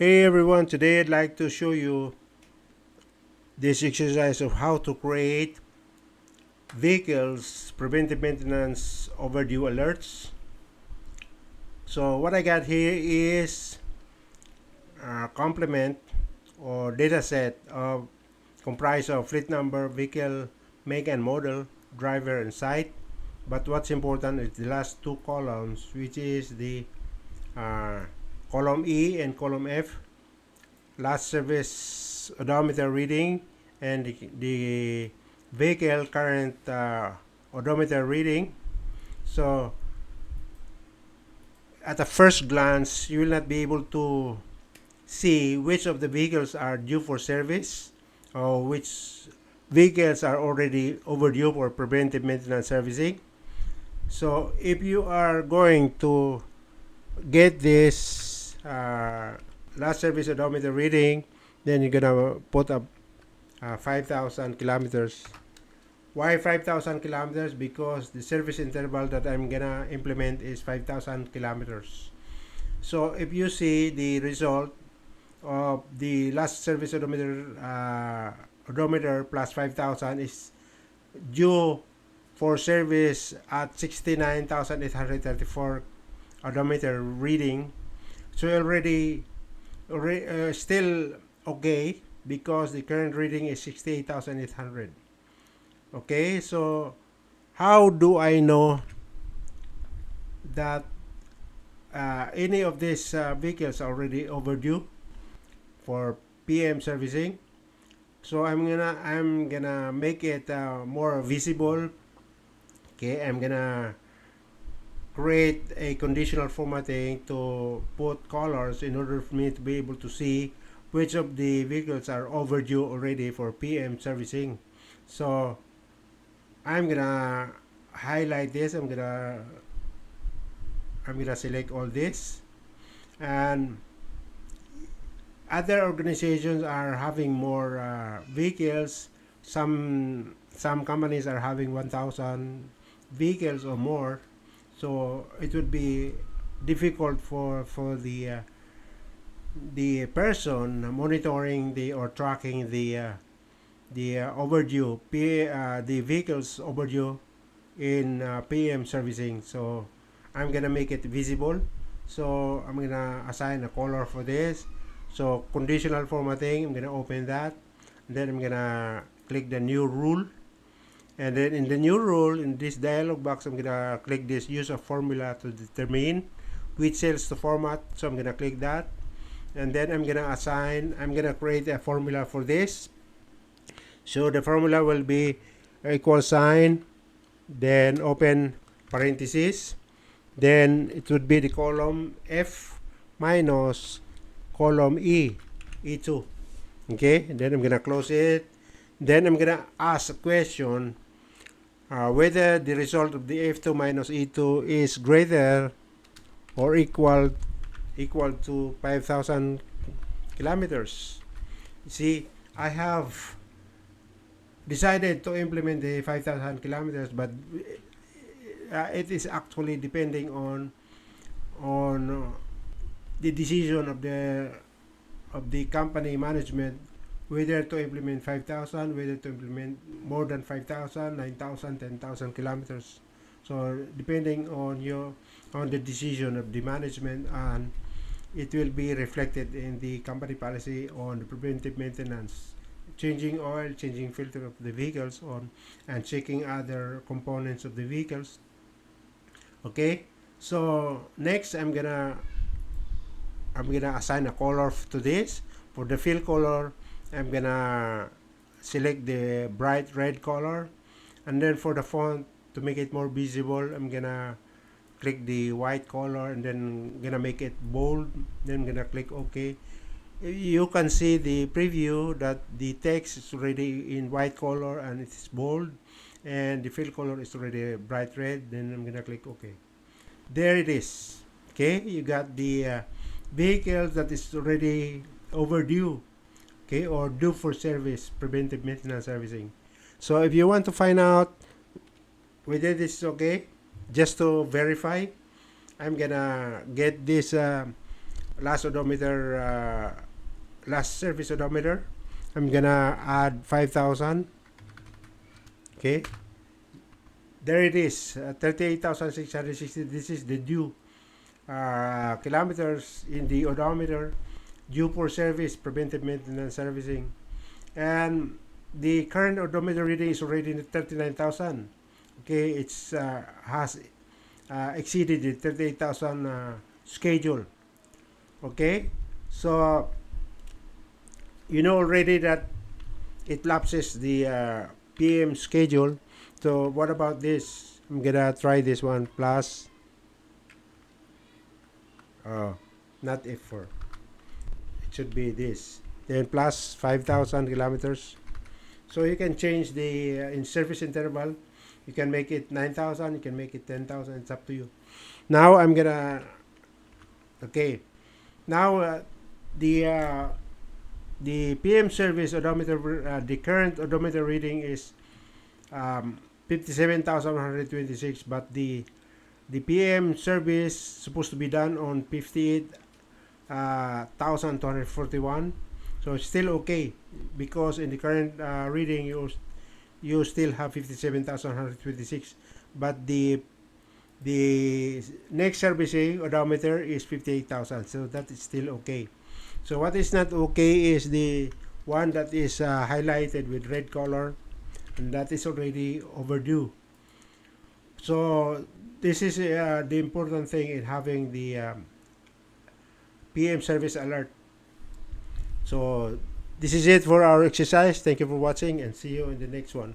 Hey everyone, today I'd like to show you this exercise of how to create vehicles preventive maintenance overdue alerts. So what I got here is a complement or data set of comprised of fleet number, vehicle make and model, driver and site. But what's important is the last two columns, which is the uh, column E and column F, last service odometer reading, and the vehicle current odometer reading. So at a first glance, you will not be able to see which of the vehicles are due for service or which vehicles are already overdue for preventive maintenance servicing. So if you are going to get this last service odometer reading, then you're gonna put up 5,000 kilometers. Why 5,000 kilometers? Because the service interval that I'm gonna implement is 5,000 kilometers. So if you see the result of the last service odometer plus 5,000 is due for service at 69,834 odometer reading. So already still okay because the current reading is 68,800. Okay, so how do I know that any of these vehicles are already overdue for PM servicing? So I'm gonna make it more visible. Okay, I'm gonna create a conditional formatting to put colors in order for me to be able to see which of the vehicles are overdue already for PM servicing. So I'm gonna highlight this. I'm gonna select all this, and other organizations are having more vehicles. Some companies are having 1,000 vehicles or more, so it would be difficult for the person monitoring the or tracking the overdue the vehicles overdue in PM servicing. So I'm gonna make it visible. So I'm gonna assign a color for this. So conditional formatting, I'm gonna open that. And then I'm gonna click the new rule. And then in the new rule, in this dialog box, I'm gonna click this use a formula to determine which cells to format. So I'm gonna click that. And then I'm gonna create a formula for this. So the formula will be equal sign, then open parenthesis, then it would be the column F minus column E2. Okay, and then I'm gonna close it. Then I'm gonna ask a question whether the result of the F2 minus E2 is greater or equal to 5,000 kilometers. See, I have decided to implement the 5,000 kilometers, but it is actually depending on the decision of the company management whether to implement 5,000, whether to implement more than 5,000, 9,000, 10,000 kilometers. So depending on the decision of the management, and it will be reflected in the company policy on the preventive maintenance, changing oil, changing filter of the vehicles on, and checking other components of the vehicles. Okay, so next I'm gonna assign a color to this. For the fill color, I'm gonna select the bright red color, and then for the font, to make it more visible, I'm gonna click the white color, and then gonna make it bold. Then I'm gonna click OK. You can see the preview that the text is already in white color and it's bold, and the fill color is already bright red. Then I'm gonna click OK. There it is. Okay, you got the vehicle that is already overdue, okay, or due for service, preventive maintenance servicing. So if you want to find out whether this is okay, just to verify, I'm gonna get this last odometer, last service odometer. I'm gonna add 5,000. Okay, there it is, 38,660. This is the due kilometers in the odometer due for service, preventive maintenance servicing. And the current odometer reading is already 39,000. Okay, it's has exceeded the 38,000 schedule. Okay, so you know already that it lapses the PM schedule. So what about this? I'm gonna try this one plus. Oh, not F4. It should be this. Then plus 5,000 kilometers. So you can change the in service interval. You can make it 9,000. You can make it 10,000. It's up to you. Now I'm gonna. Okay. Now the PM service odometer, the current odometer reading is 57,126, but the PM service supposed to be done on 58,241. So it's still okay because in the current reading you still have 57,126, but the next servicing odometer is 58,000, so that is still okay. So what is not okay is the one that is highlighted with red color, and that is already overdue. So this is the important thing in having the PM service alert. So this is it for our exercise. Thank you for watching and see you in the next one.